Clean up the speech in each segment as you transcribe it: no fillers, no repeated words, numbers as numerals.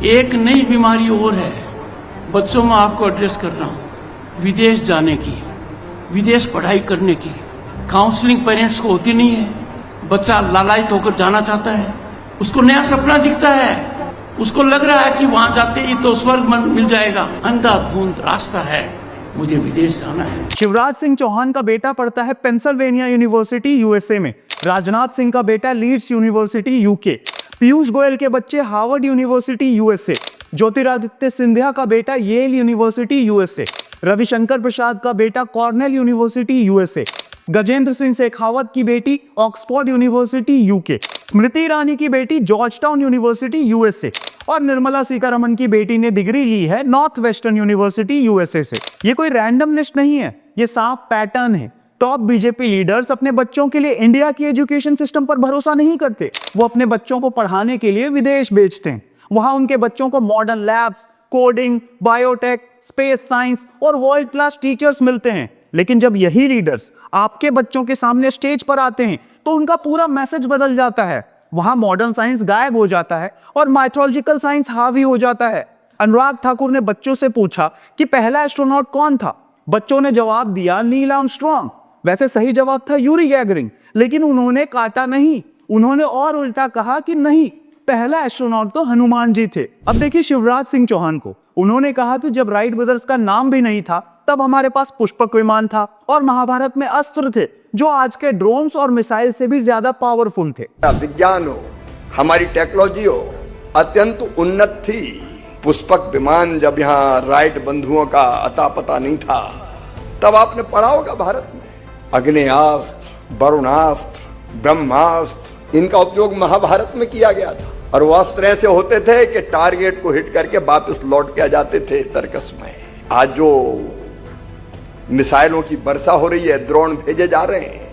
एक नई बीमारी और है बच्चों में आपको एड्रेस कर रहा हूँ, विदेश जाने की, विदेश पढ़ाई करने की। काउंसलिंग पेरेंट्स को होती नहीं है। बच्चा लालायित होकर जाना चाहता है, उसको नया सपना दिखता है, उसको लग रहा है कि वहां जाते ही तो स्वर्ग मिल जाएगा। अंधाधुंध रास्ता है, मुझे विदेश जाना है। शिवराज सिंह चौहान का बेटा पढ़ता है पेंसिल्वेनिया यूनिवर्सिटी यूएसए में, राजनाथ सिंह का बेटा Leeds University UK, Piyush Goyal के बच्चे Harvard University USA, Jyotiraditya Scindia का बेटा Yale University USA, Ravishankar Prasad का बेटा Cornell University USA, Gajendra Singh Shekhawat की बेटी Oxford University UK, Smriti Irani की बेटी जॉर्जटाउन यूनिवर्सिटी यूएसए और निर्मला सीतारमण की बेटी ने डिग्री ली है नॉर्थ वेस्टर्न यूनिवर्सिटी यूएसए से। ये कोई रैंडम लिस्ट नहीं है, ये साफ पैटर्न है। टॉप बीजेपी लीडर्स अपने बच्चों के लिए इंडिया की एजुकेशन सिस्टम पर भरोसा नहीं करते, वो अपने बच्चों को पढ़ाने के लिए विदेश भेजते हैं। वहां उनके बच्चों को modern labs, coding, biotech, space science और वर्ल्ड क्लास टीचर्स मिलते हैं। लेकिन जब यही लीडर्स आपके बच्चों के सामने स्टेज पर आते हैं तो उनका पूरा मैसेज बदल जाता है। वहां मॉडर्न साइंस गायब हो जाता है और माइथोलॉजिकल साइंस हावी हो जाता है। अनुराग ठाकुर ने बच्चों से पूछा कि पहला एस्ट्रोनॉट कौन था। बच्चों ने जवाब दिया नील आर्मस्ट्रांग। वैसे सही जवाब था यूरी गैगरिन, लेकिन उन्होंने काटा नहीं, उन्होंने और उल्टा कहा कि नहीं, पहला एस्ट्रोनॉट तो हनुमान जी थे। अब देखिए शिवराज सिंह चौहान को, उन्होंने कहा कि जब राइट ब्रदर्स का नाम भी नहीं था तब हमारे पास पुष्पक विमान था और महाभारत में अस्त्र थे जो आज के ड्रोन्स और मिसाइल से भी ज्यादा पावरफुल थे। विज्ञान हो, हमारी टेक्नोलॉजी हो, अत्यंत उन्नत थी। पुष्पक विमान जब यहाँ राइट बंधुओं का अता पता नहीं था तब आपने पढ़ा होगा भारत में अग्नेयास्त्र, वरुणास्त्र, ब्रह्मास्त्र, इनका उपयोग महाभारत में किया गया था और वो अस्त्र ऐसे होते थे कि टारगेट को हिट करके वापस लौट के आ जाते थे तर्कस में। आज जो मिसाइलों की वर्षा हो रही है, ड्रोन भेजे जा रहे हैं,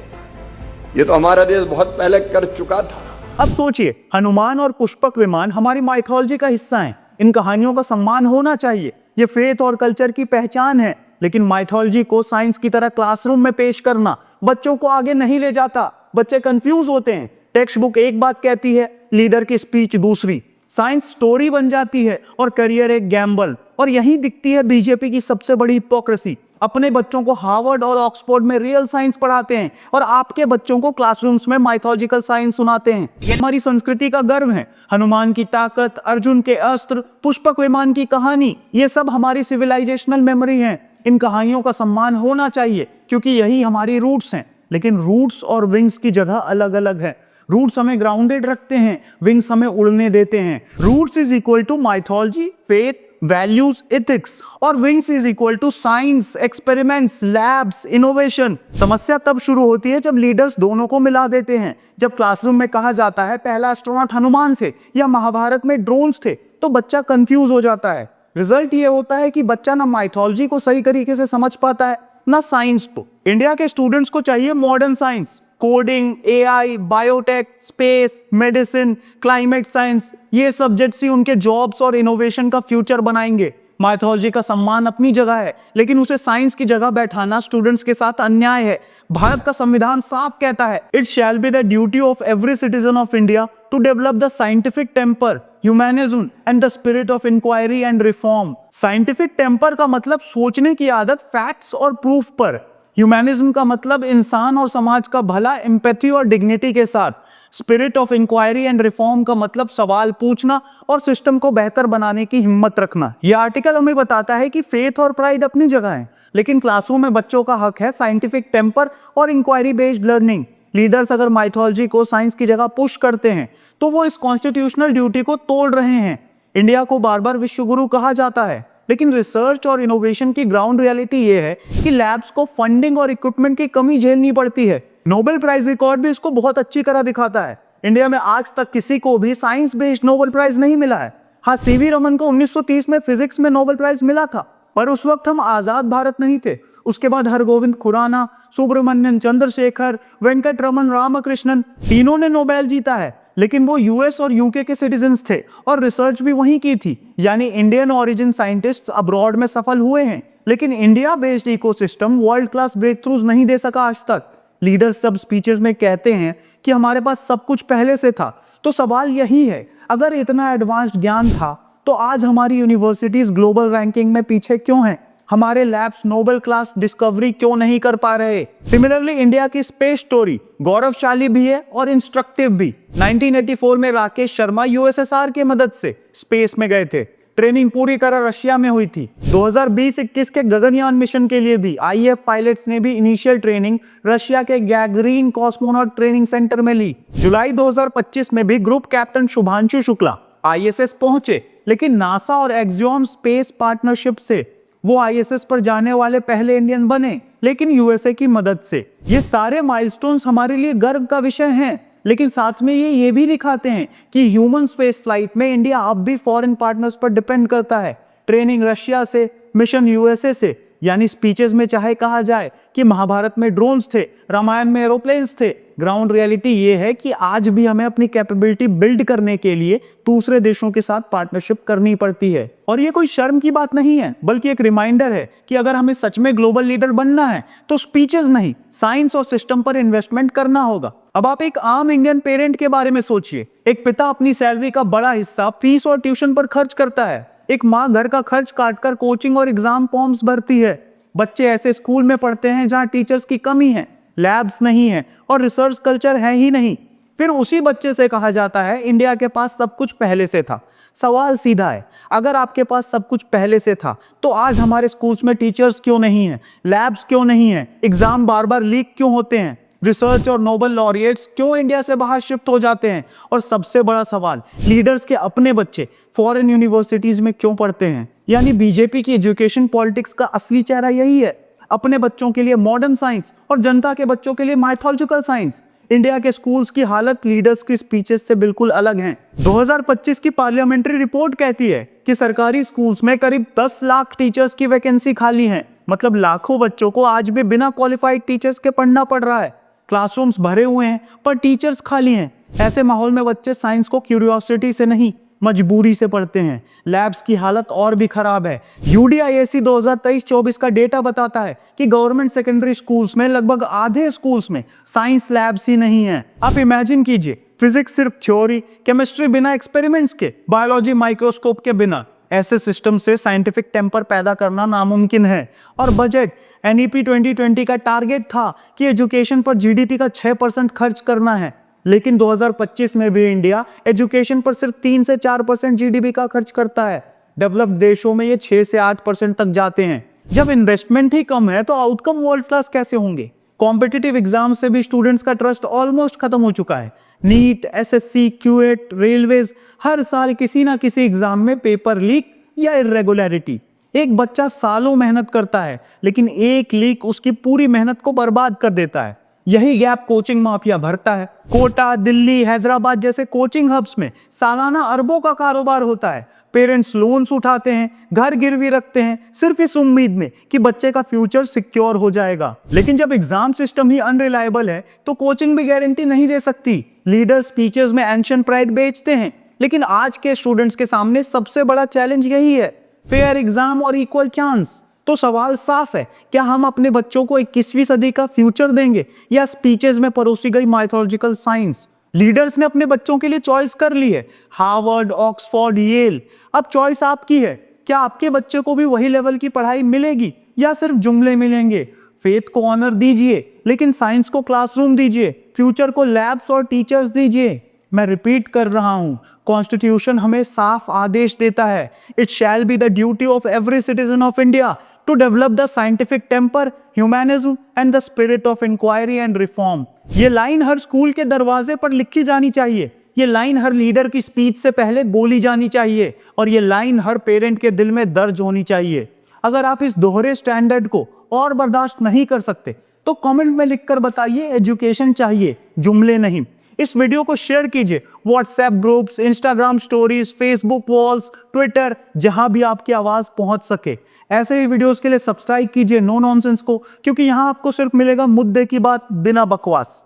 ये तो हमारा देश बहुत पहले कर चुका था। अब सोचिए, हनुमान और पुष्पक विमान हमारी माइथोलॉजी का हिस्सा हैं। इन कहानियों का सम्मान होना चाहिए, ये फेथ और कल्चर की पहचान है। लेकिन माइथोलॉजी को साइंस की तरह क्लासरूम में पेश करना बच्चों को आगे नहीं ले जाता। बच्चे कंफ्यूज होते हैं। टेक्स्ट बुक एक बात कहती है, लीडर की स्पीच दूसरी। साइंस स्टोरी बन जाती है और करियर एक गैम्बल। और यही दिखती है बीजेपी की सबसे बड़ी हिपोक्रेसी। अपने बच्चों को हार्वर्ड और ऑक्सफोर्ड में रियल साइंस पढ़ाते हैं और आपके बच्चों को क्लासरूम्स में माइथोलॉजिकल साइंस सुनाते हैं। ये हमारी संस्कृति का गर्व है। हनुमान की ताकत, अर्जुन के अस्त्र, पुष्पक विमान की कहानी, ये सब हमारी सिविलाइजेशनल मेमोरी है। इन कहानियों का सम्मान होना चाहिए क्योंकि यही हमारी रूट्स हैं। लेकिन रूट्स और विंग्स की जगह अलग अलग है। रूट्स हमें ग्राउंडेड रखते हैं, विंग्स हमें उड़ने देते हैं। Roots is equal to mythology, faith, values, ethics और wings is equal to science, experiments, labs, innovation. समस्या तब शुरू होती है जब लीडर्स दोनों को मिला देते हैं। जब क्लासरूम में कहा जाता है पहला एस्ट्रोनॉट हनुमान थे या महाभारत में ड्रोन्स थे तो बच्चा कंफ्यूज हो जाता है। रिजल्ट ये होता है कि बच्चा ना माइथोलॉजी को सही तरीके से समझ पाता है ना साइंस को। इंडिया के स्टूडेंट्स को चाहिए modern science, coding, AI, biotech, space, medicine, climate science. ये सब्जेक्ट्स ही उनके जॉब्स और इनोवेशन का फ्यूचर बनाएंगे। माइथोलॉजी का सम्मान अपनी जगह है, लेकिन उसे साइंस की जगह बैठाना स्टूडेंट्स के साथ अन्याय है। भारत का संविधान साफ कहता है, it shall be the duty of every citizen of India to develop the scientific temper, humanism and the spirit of inquiry and reform. Scientific temper का मतलब सोचने की आदत फैक्ट्स और प्रूफ पर। ह्यूमैनिज्म का मतलब इंसान और समाज का भला एम्पैथी और डिग्निटी के साथ। Spirit of inquiry and reform का मतलब सवाल पूछना और सिस्टम को बेहतर बनाने की हिम्मत रखना। यह आर्टिकल हमें बताता है कि फेथ और प्राइड अपनी जगह है, लेकिन क्लासरूम में बच्चों का हक है साइंटिफिक टेम्पर और इंक्वायरी बेस्ड लर्निंग। लीडर्स अगर माइथोलॉजी को साइंस की जगह पुश करते हैं तो वो इस कॉन्स्टिट्यूशनल ड्यूटी को तोड़ रहे हैं। इंडिया को बार बार विश्व गुरु कहा जाता है, लेकिन रिसर्च और इनोवेशन की ग्राउंड रियलिटी ये है कि लैब्स को फंडिंग और इक्विपमेंट की कमी झेलनी पड़ती है। नोबेल प्राइज रिकॉर्ड भी इसको बहुत अच्छी तरह दिखाता है। इंडिया में आज तक किसी को भी साइंस बेस्ड नोबेल प्राइज नहीं मिला है। हाँ, सीवी रमन को 1930 में फिजिक्स में नोबेल प्राइज मिला था, पर उस वक्त हम आजाद भारत नहीं थे। उसके बाद हरगोविंद खुराना, सुब्रमण्यम चंद्रशेखर, वेंकट रमन रामकृष्णन, तीनों ने नोबेल जीता है, लेकिन वो यूएस और यूके के सिटीजन्स थे और रिसर्च भी वहीं की थी। यानी इंडियन ओरिजिन साइंटिस्ट्स अब्रॉड में सफल हुए हैं, लेकिन India based ecosystem world class breakthroughs नहीं दे सका आज तक। लीडर्स सब स्पीचेस में कहते हैं कि हमारे पास सब कुछ पहले से था, तो सवाल यही है, अगर इतना एडवांस्ड ज्ञान था तो आज हमारी यूनिवर्सिटीज ग्लोबल रैंकिंग में पीछे क्यों हैं? हमारे लैब्स नोबेल क्लास डिस्कवरी क्यों नहीं कर पा रहे? सिमिलरली इंडिया की स्पेस स्टोरी गौरवशाली भी है और इंस्ट्रक्टिव भी। 1984 में राकेश शर्मा यूएसएसआर की मदद से स्पेस में गए थे। ट्रेनिंग पूरी तरह रशिया में हुई थी। 2020-21 के गगनयान मिशन के लिए भी आईएएफ पायलट्स ने भी इनिशियल ट्रेनिंग रशिया के गैगरीन कॉस्मोनॉट ट्रेनिंग सेंटर में ली। जुलाई 2025 में भी group captain Shubhanshu Shukla ISS पहुंचे, लेकिन नासा और एक्सियोम स्पेस पार्टनरशिप से वो आईएसएस पर जाने वाले पहले इंडियन बने, लेकिन यूएसए की मदद से। ये सारे माइलस्टोन्स हमारे लिए गर्व का विषय हैं, लेकिन साथ में ये भी दिखाते हैं कि ह्यूमन स्पेस फ्लाइट में इंडिया अब भी फॉरेन पार्टनर्स पर डिपेंड करता है। ट्रेनिंग रशिया से, मिशन यूएसए से। यानी स्पीचेस में चाहे कहा जाए कि महाभारत में ड्रोन्स थे, रामायण में एरोप्लेन्स थे, ग्राउंड रियलिटी ये है कि आज भी हमें अपनी कैपेबिलिटी बिल्ड करने के लिए दूसरे देशों के साथ पार्टनरशिप करनी पड़ती है। और ये कोई शर्म की बात नहीं है, बल्कि एक रिमाइंडर है कि अगर हमें सच में ग्लोबल लीडर बनना है तो स्पीचेस नहीं, साइंस और सिस्टम पर इन्वेस्टमेंट करना होगा। अब आप एक आम इंडियन पेरेंट के बारे में सोचिए। एक पिता अपनी सैलरी का बड़ा हिस्सा फीस और ट्यूशन पर खर्च करता है। एक माँ घर का खर्च काटकर कोचिंग और एग्जाम फॉर्म्स भरती है। बच्चे ऐसे स्कूल में पढ़ते हैं जहाँ टीचर्स की कमी है, लैब्स नहीं है और रिसर्च कल्चर है ही नहीं। फिर उसी बच्चे से कहा जाता है इंडिया के पास सब कुछ पहले से था। सवाल सीधा है, अगर आपके पास सब कुछ पहले से था तो आज हमारे स्कूल्स में टीचर्स क्यों नहीं है, लैब्स क्यों नहीं है, एग्जाम बार बार लीक क्यों होते हैं, रिसर्च और नोबेल लॉरिएट्स क्यों इंडिया से बाहर शिफ्ट हो जाते हैं, और सबसे बड़ा सवाल, लीडर्स के अपने बच्चे फॉरेन यूनिवर्सिटीज में क्यों पढ़ते हैं? यानी बीजेपी की एजुकेशन पॉलिटिक्स का असली चेहरा यही है। अपने बच्चों के लिए मॉडर्न साइंस और जनता के बच्चों के लिए माइथोलॉजिकल साइंस। इंडिया के स्कूल्स की हालत लीडर्स की स्पीचेस से बिल्कुल अलग हैं। 2025 की पार्लियामेंट्री रिपोर्ट कहती है कि सरकारी स्कूल्स में करीब 10 लाख टीचर्स की वैकेंसी खाली है। मतलब लाखों बच्चों को आज भी बिना क्वालिफाइड टीचर्स के पढ़ना पड़ रहा है। क्लासरूम्स भरे हुए हैं पर टीचर्स खाली हैं। ऐसे माहौल में बच्चे साइंस को क्यूरियोसिटी से नहीं, मजबूरी से पढ़ते हैं। लैब्स की हालत और भी खराब है। UDIAC 2023-24 का डेटा बताता है कि गवर्नमेंट सेकेंडरी स्कूल्स में लगभग आधे स्कूल्स में साइंस लैब्स ही नहीं है। आप इमेजिन कीजिए, फिजिक्स सिर्फ थ्योरी, केमिस्ट्री बिना एक्सपेरिमेंट्स के, बायोलॉजी माइक्रोस्कोप के बिना। ऐसे सिस्टम से साइंटिफिक टेम्पर पैदा करना नामुमकिन है। और बजट NEP 2020 का टारगेट था कि एजुकेशन पर GDP का 6% खर्च करना है, लेकिन 2025 में भी इंडिया एजुकेशन पर सिर्फ 3 से 4% GDP का खर्च करता है। डेवलप्ड देशों में ये 6 से 8% तक जाते हैं। जब इन्वेस्टमेंट ही कम है तो आउटकम वर्ल्ड क्लास कैसे होंगे? कॉम्पिटिटिव एग्जाम से भी स्टूडेंट्स का ट्रस्ट ऑलमोस्ट खत्म हो चुका है। नीट, SSC, QAT, रेलवेज, हर साल किसी ना किसी एग्जाम में पेपर लीक या इरेगुलरिटी। एक बच्चा सालों मेहनत करता है, लेकिन एक लीक उसकी पूरी मेहनत को बर्बाद कर देता है। यही गैप कोचिंग माफिया भरता है। कोटा, दिल्ली, हैदराबाद जैसे कोचिंग हब्स में सालाना अरबों का कारोबार होता है। पेरेंट्स लोन्स उठाते हैं, घर गिरवी रखते हैं, सिर्फ इस उम्मीद में कि बच्चे का फ्यूचर सिक्योर हो जाएगा। लेकिन जब एग्जाम सिस्टम ही अनरिलायबल है तो कोचिंग भी गारंटी नहीं दे सकती। लीडर स्पीचेस में एंशिएंट प्राइड बेचते हैं, लेकिन आज के स्टूडेंट्स के सामने सबसे बड़ा चैलेंज यही है, फेयर एग्जाम और इक्वल चांस। तो सवाल साफ है, क्या हम अपने बच्चों को 21वीं सदी का फ्यूचर देंगे या स्पीचेस में परोसी गई माइथोलॉजिकल साइंस? लीडर्स ने अपने बच्चों के लिए चॉइस कर ली है, हार्वर्ड, ऑक्सफोर्ड, येल। अब चॉइस आपकी है। क्या आपके बच्चे को भी वही लेवल की पढ़ाई मिलेगी या सिर्फ जुमले मिलेंगे? फेथ को ऑनर दीजिए, लेकिन साइंस को क्लासरूम दीजिए, फ्यूचर को लैब्स और टीचर्स दीजिए। मैं रिपीट कर रहा हूं, कॉन्स्टिट्यूशन हमें साफ आदेश देता है, it shall be the duty of every citizen of India to develop the scientific temper, humanism and the spirit of inquiry and reform. ये लाइन हर स्कूल के दरवाजे पर लिखी जानी चाहिए। ये लाइन हर लीडर की स्पीच से पहले बोली जानी चाहिए और ये लाइन हर पेरेंट के दिल में दर्ज होनी चाहिए। अगर आप इस दोहरे स्टैंडर्ड को और बर्दाश्त नहीं कर सकते तो कमेंट में लिखकर बताइए, एजुकेशन चाहिए, जुमले नहीं। इस वीडियो को शेयर कीजिए WhatsApp groups, Instagram stories, Facebook walls, Twitter, जहां भी आपकी आवाज पहुंच सके। ऐसे ही वीडियोस के लिए सब्सक्राइब कीजिए नो नॉनसेंस को, क्योंकि यहां आपको सिर्फ मिलेगा मुद्दे की बात बिना बकवास।